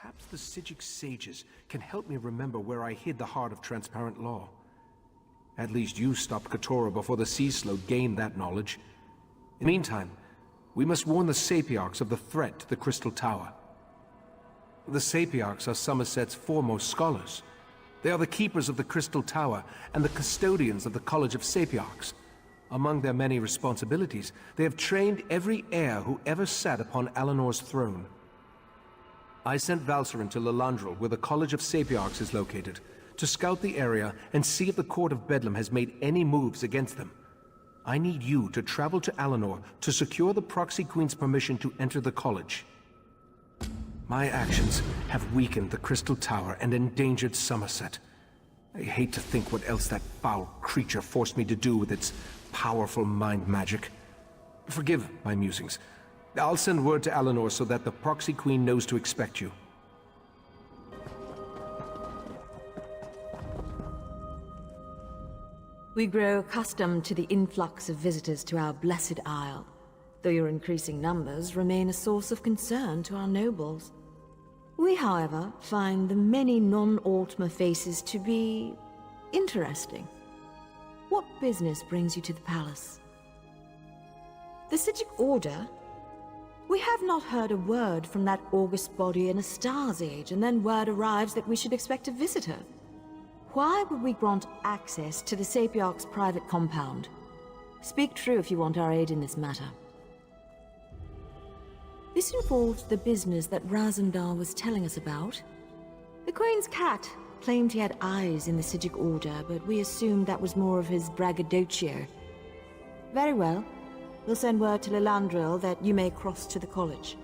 Perhaps the Psijic sages can help me remember where I hid the heart of transparent law. At least you stopped Keturah before the Sea Sload gained that knowledge. In the meantime, we must warn the Sapiarchs of the threat to the Crystal Tower. The Sapiarchs are Summerset's foremost scholars. They are the keepers of the Crystal Tower and the custodians of the College of Sapiarchs. Among their many responsibilities, they have trained every heir who ever sat upon Alinor's throne. I sent Valcerin to Lilandril, where the College of Sapiarchs is located, to scout the area and see if the Court of Bedlam has made any moves against them. I need you to travel to Alianor to secure the Proxy Queen's permission to enter the college. My actions have weakened the Crystal Tower and endangered Summerset. I hate to think what else that foul creature forced me to do with its powerful mind magic. Forgive my musings. I'll send word to Alianor so that the Proxy Queen knows to expect you. We grow accustomed to the influx of visitors to our blessed isle, though your increasing numbers remain a source of concern to our nobles. We, however, find the many non-Altmer faces to be interesting. What business brings you to the palace? The Psijic Order? We have not heard a word from that august body in a star's age, and then word arrives that we should expect a visitor. Why would we grant access to the Sapiarch's private compound? Speak true if you want our aid in this matter. This involves the business that Razandar was telling us about. The Queen's cat claimed he had eyes in the Psijic Order, but we assumed that was more of his braggadocio. Very well. We'll send word to Lilandril that you may cross to the college.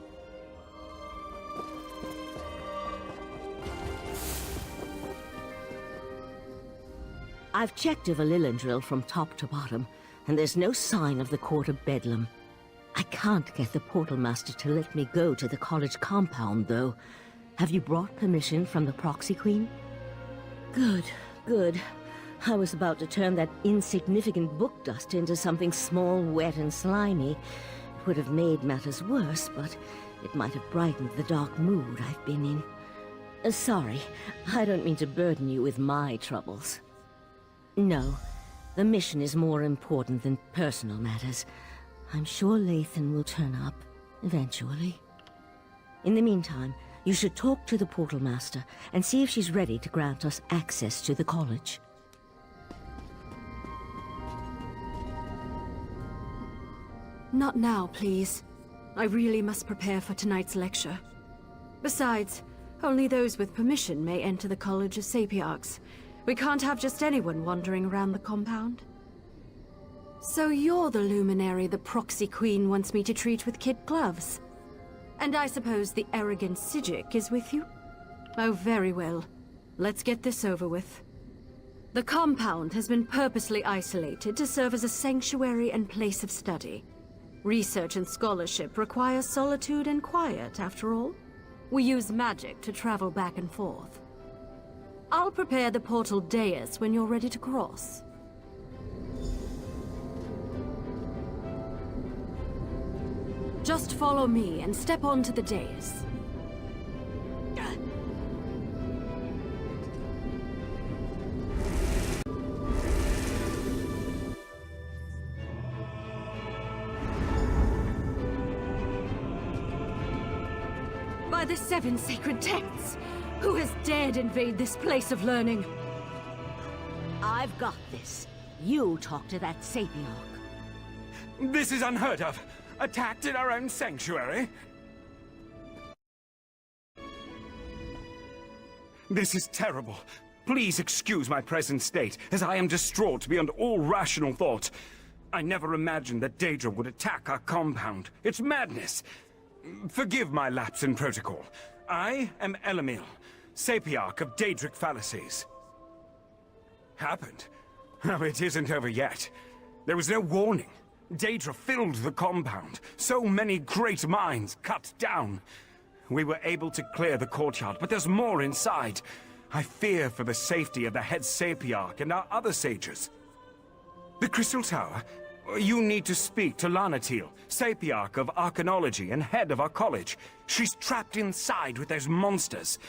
I've checked over Lilandril from top to bottom, and there's no sign of the Court of Bedlam. I can't get the Portal Master to let me go to the college compound, though. Have you brought permission from the Proxy Queen? Good, good. I was about to turn that insignificant book dust into something small, wet, and slimy. It would have made matters worse, but it might have brightened the dark mood I've been in. Sorry, I don't mean to burden you with my troubles. No, the mission is more important than personal matters. I'm sure Lathan will turn up, eventually. In the meantime, you should talk to the Portal Master and see if she's ready to grant us access to the college. Not now, please. I really must prepare for tonight's lecture. Besides, only those with permission may enter the College of Sapiarchs. We can't have just anyone wandering around the compound. So you're the luminary the Proxy Queen wants me to treat with kid gloves. And I suppose the arrogant Psijic is with you? Oh, very well. Let's get this over with. The compound has been purposely isolated to serve as a sanctuary and place of study. Research and scholarship require solitude and quiet, after all. We use magic to travel back and forth. I'll prepare the portal dais when you're ready to cross. Just follow me and step onto the dais. By the 7 sacred texts! Who has dared invade this place of learning? I've got this. You talk to that Sapiarch. This is unheard of. Attacked in our own sanctuary? This is terrible. Please excuse my present state, as I am distraught beyond all rational thought. I never imagined that Daedra would attack our compound. It's madness. Forgive my lapse in protocol. I am Elamiel, Sapiarch of Daedric fallacies. Happened? Oh, it isn't over yet. There was no warning. Daedra filled the compound. So many great minds cut down. We were able to clear the courtyard, but there's more inside. I fear for the safety of the head Sapiarch and our other sages. The Crystal Tower? You need to speak to Lanatil, Sapiarch of Arcanology and head of our college. She's trapped inside with those monsters.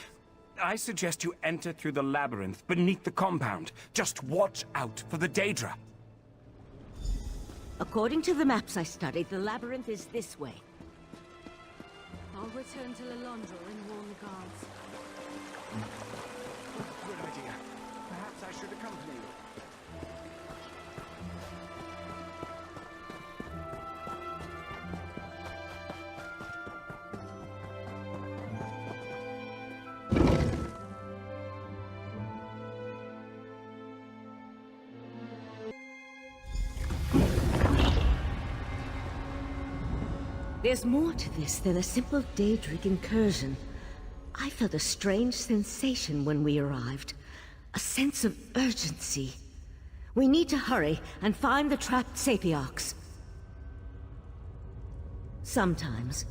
I suggest you enter through the labyrinth beneath the compound. Just watch out for the Daedra. According to the maps I studied, the labyrinth is this way. I'll return to Lilondra and warn the guards. Good idea. Perhaps I should accompany you. There's more to this than a simple Daedric incursion. I felt a strange sensation when we arrived. A sense of urgency. We need to hurry and find the trapped Sapiarchs. Sometimes.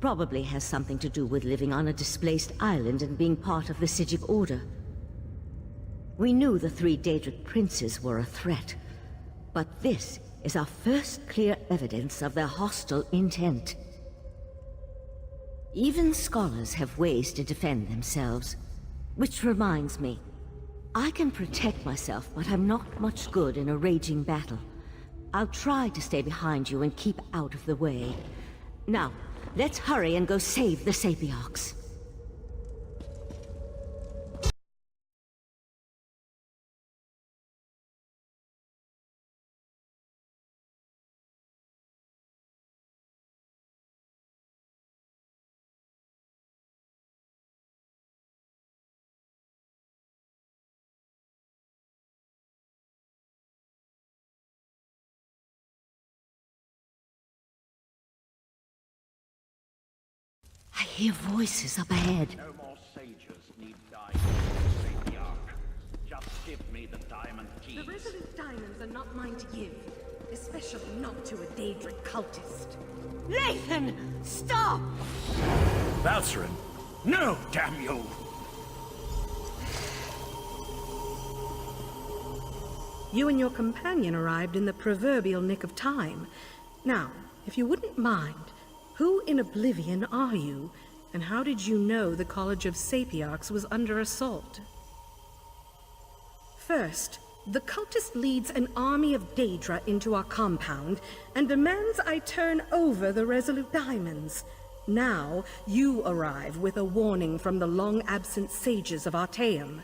Probably has something to do with living on a displaced island and being part of the Psijic Order. We knew the 3 Daedric princes were a threat. But this is our first clear evidence of their hostile intent. Even scholars have ways to defend themselves. Which reminds me, I can protect myself, but I'm not much good in a raging battle. I'll try to stay behind you and keep out of the way. Now, let's hurry and go save the Sapiarchs. I hear voices up ahead. No more sages need diamonds, Sapiarch. Just give me the diamond keys. The resolute diamonds are not mine to give, especially not to a Daedric cultist. Lathan! Stop! Valcerin! No, damn you! You and your companion arrived in the proverbial nick of time. Now, if you wouldn't mind, who in oblivion are you, and how did you know the College of Sapiarchs was under assault? First, the cultist leads an army of Daedra into our compound and demands I turn over the resolute diamonds. Now, you arrive with a warning from the long-absent sages of Artaeum.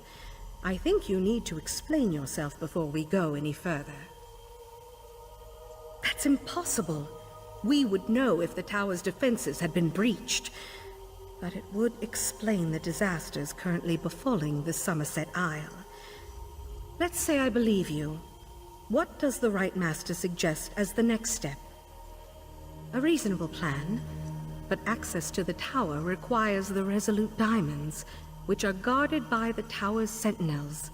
I think you need to explain yourself before we go any further. That's impossible. We would know if the tower's defenses had been breached. But it would explain the disasters currently befalling the Summerset Isle. Let's say I believe you. What does the Right Master suggest as the next step? A reasonable plan, but access to the tower requires the resolute diamonds, which are guarded by the tower's sentinels.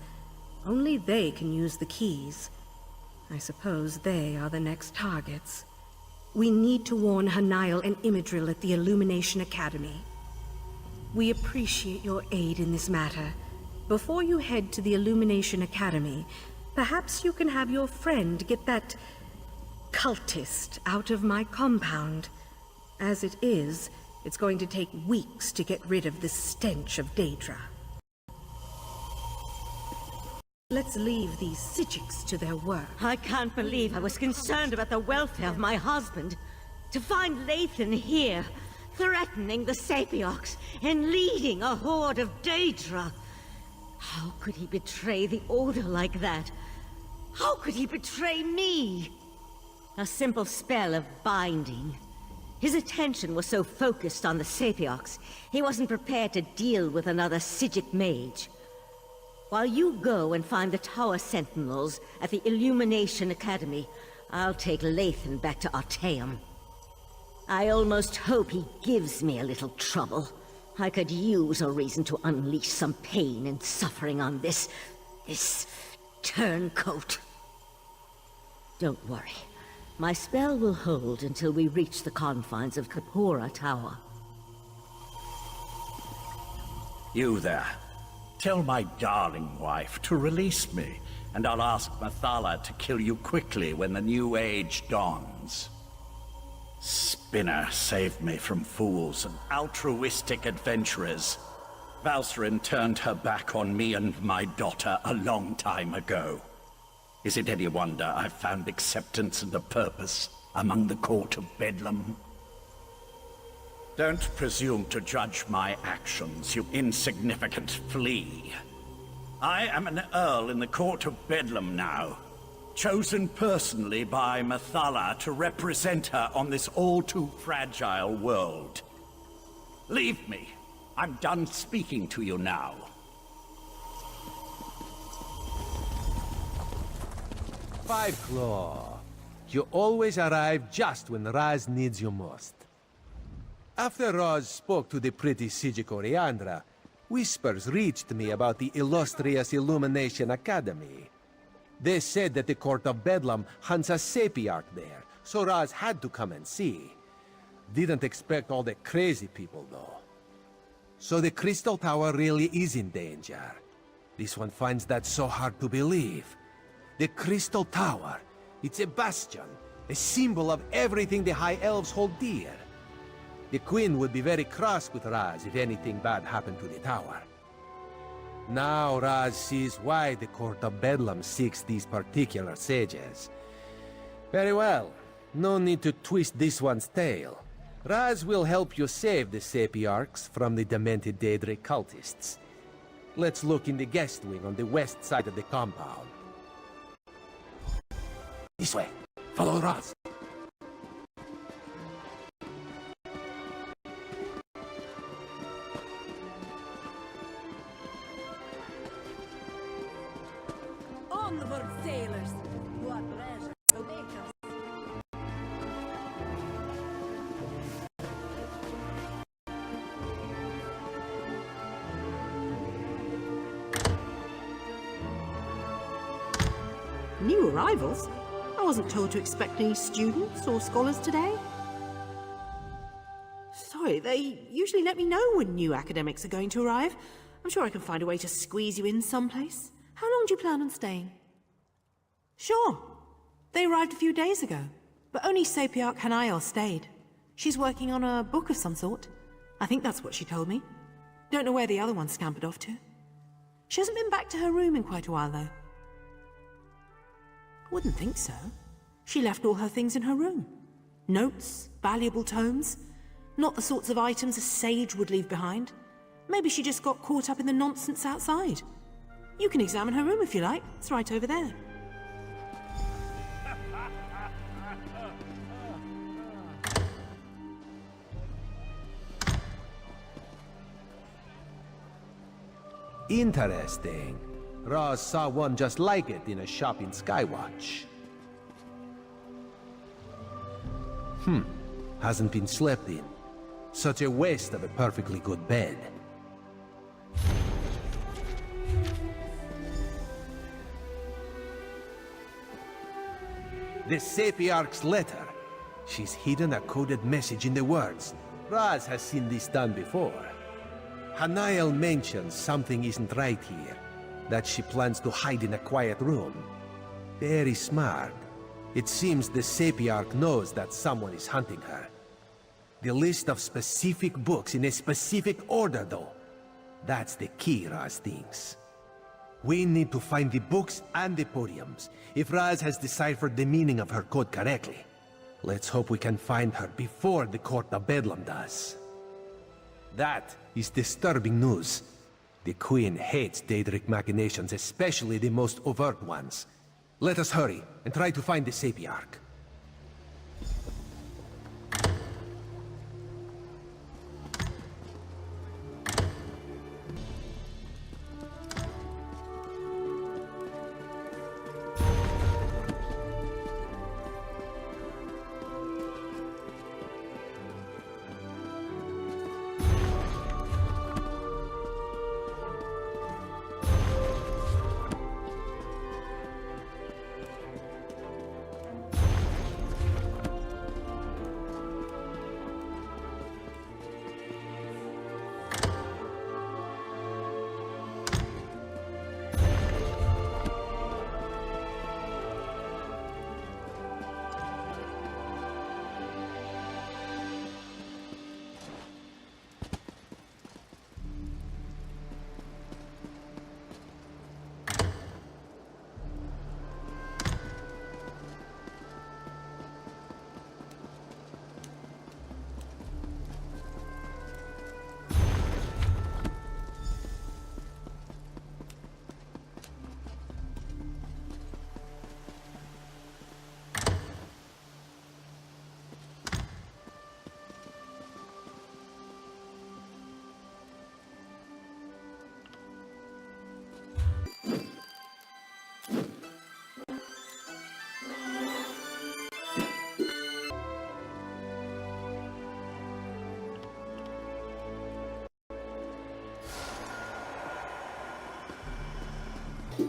Only they can use the keys. I suppose they are the next targets. We need to warn Hanael and Imidril at the Illumination Academy. We appreciate your aid in this matter. Before you head to the Illumination Academy, perhaps you can have your friend get that cultist out of my compound. As it is, it's going to take weeks to get rid of the stench of Daedra. Let's leave these Psijics to their work. I can't believe I was concerned about the welfare of my husband. To find Lathan here, threatening the Sapiarchs and leading a horde of Daedra. How could he betray the Order like that? How could he betray me? A simple spell of binding. His attention was so focused on the Sapiarchs, he wasn't prepared to deal with another Psijic mage. While you go and find the Tower Sentinels at the Illumination Academy, I'll take Lathan back to Artaeum. I almost hope he gives me a little trouble. I could use a reason to unleash some pain and suffering on this turncoat. Don't worry. My spell will hold until we reach the confines of Kapora Tower. You there. Tell my darling wife to release me, and I'll ask Mathala to kill you quickly when the new age dawns. Spinner saved me from fools and altruistic adventurers. Valsrin turned her back on me and my daughter a long time ago. Is it any wonder I've found acceptance and a purpose among the court of Bedlam? Don't presume to judge my actions, you insignificant flea. I am an earl in the court of Bedlam now, chosen personally by Mathala to represent her on this all-too-fragile world. Leave me. I'm done speaking to you now. Five Claw. You always arrive just when Raz needs you most. After Raz spoke to the pretty Psijic Order, whispers reached me about the illustrious Illumination Academy. They said that the Court of Bedlam hunts a Sapiarch there, so Raz had to come and see. Didn't expect all the crazy people, though. So the Crystal Tower really is in danger. This one finds that so hard to believe. The Crystal Tower, it's a bastion, a symbol of everything the High Elves hold dear. The Queen would be very cross with Raz if anything bad happened to the tower. Now Raz sees why the Court of Bedlam seeks these particular sages. Very well. No need to twist this one's tail. Raz will help you save the Sapiarchs from the demented Daedric cultists. Let's look in the guest wing on the west side of the compound. This way. Follow Raz. Onward, sailors! What treasure await us? New arrivals? I wasn't told to expect any students or scholars today. Sorry, they usually let me know when new academics are going to arrive. I'm sure I can find a way to squeeze you in someplace. How long do you plan on staying? Sure. They arrived a few days ago, but only Sapiarch Hanael stayed. She's working on a book of some sort. I think that's what she told me. Don't know where the other one scampered off to. She hasn't been back to her room in quite a while, though. Wouldn't think so. She left all her things in her room. Notes, valuable tomes. Not the sorts of items a sage would leave behind. Maybe she just got caught up in the nonsense outside. You can examine her room if you like. It's right over there. Interesting. Raz saw one just like it in a shop in Skywatch. Hasn't been slept in. Such a waste of a perfectly good bed. The Sapiarch's letter. She's hidden a coded message in the words. Raz has seen this done before. Hanael mentions something isn't right here, that she plans to hide in a quiet room. Very smart. It seems the Sapiarch knows that someone is hunting her. The list of specific books in a specific order, though. That's the key, Raz thinks. We need to find the books and the podiums, if Raz has deciphered the meaning of her code correctly. Let's hope we can find her before the Court of Bedlam does. That is disturbing news. The Queen hates Daedric machinations, especially the most overt ones. Let us hurry and try to find the Sapiarch. A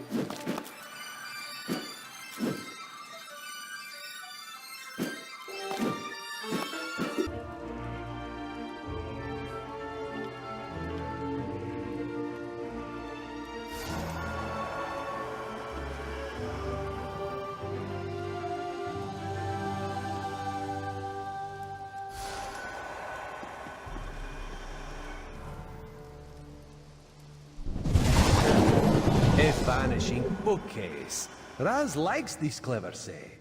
vanishing bookcase. Raz likes this clever say.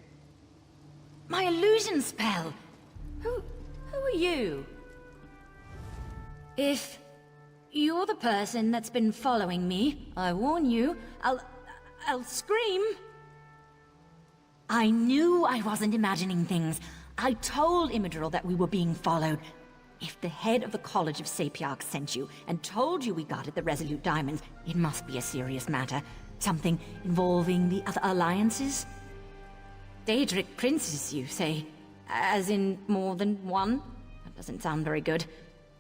My illusion spell! Who are you? If you're the person that's been following me, I warn you, I'll scream. I knew I wasn't imagining things. I told Imidril that we were being followed. If the head of the College of Sapiarchs sent you and told you we guarded the Resolute Diamonds, it must be a serious matter. Something involving the other alliances? Daedric princes, you say? As in more than one? That doesn't sound very good.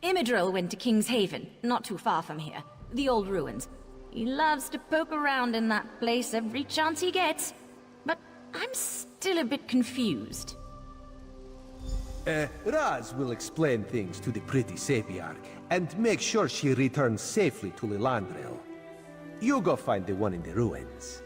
Imidril went to King's Haven, not too far from here. The old ruins. He loves to poke around in that place every chance he gets. But I'm still a bit confused. Raz will explain things to the pretty Sapiarch, and make sure she returns safely to Lilandril. You go find the one in the ruins.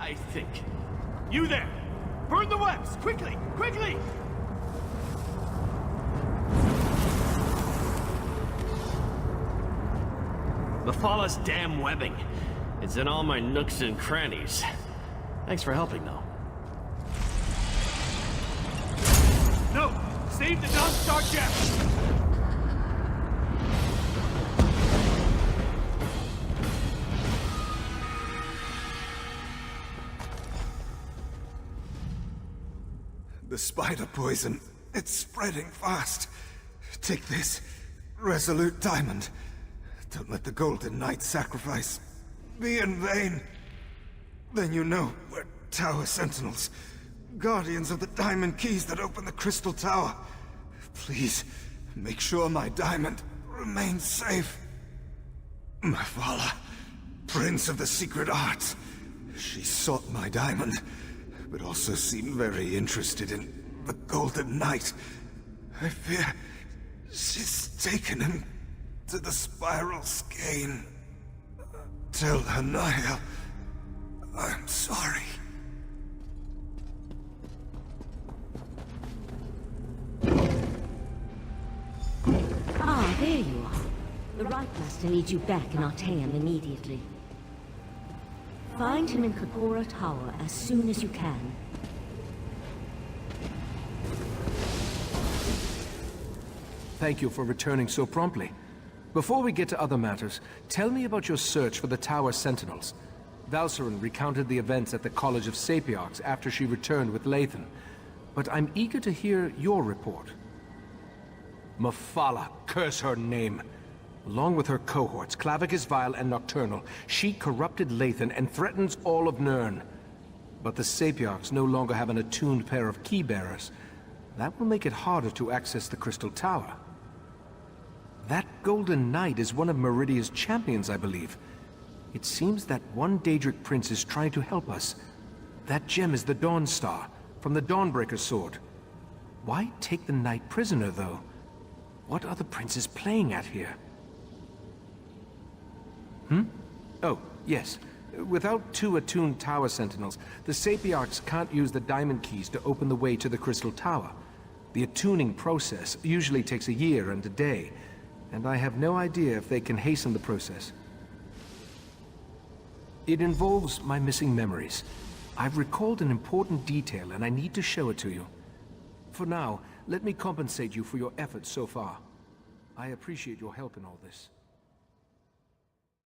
I think. You there! Burn the webs! Quickly! Quickly! Mephalah's damn webbing. It's in all my nooks and crannies. Thanks for helping, though. No! Save the non-star gem! The spider poison. It's spreading fast. Take this. Resolute diamond. Don't let the Golden Knight sacrifice be in vain. Then you know we're Tower Sentinels. Guardians of the diamond keys that open the Crystal Tower. Please, make sure my diamond remains safe. Mephalah, Prince of the Secret Arts. She sought my diamond, but also seemed very interested in the Golden Knight. I fear she's taken him to the Spiral Skein. Tell her, Niall, I'm sorry. Ah, there you are. The Right Master needs you back in Artaeum immediately. Find him in Kakora Tower as soon as you can. Thank you for returning so promptly. Before we get to other matters, tell me about your search for the Tower Sentinels. Valcerin recounted the events at the College of Sapiarchs after she returned with Lathan. But I'm eager to hear your report. Mephalah, curse her name. Along with her cohorts, Clavicus Vile and Nocturnal, she corrupted Lathan and threatens all of Nirn. But the Sapiarchs no longer have an attuned pair of key-bearers. That will make it harder to access the Crystal Tower. That Golden Knight is one of Meridia's champions, I believe. It seems that one Daedric prince is trying to help us. That gem is the Dawn Star, from the Dawnbreaker's sword. Why take the Knight prisoner, though? What are the princes playing at here? Oh, yes. Without 2 attuned Tower Sentinels, the Sapiarchs can't use the Diamond Keys to open the way to the Crystal Tower. The attuning process usually takes a year and a day, and I have no idea if they can hasten the process. It involves my missing memories. I've recalled an important detail, and I need to show it to you. For now, let me compensate you for your efforts so far. I appreciate your help in all this.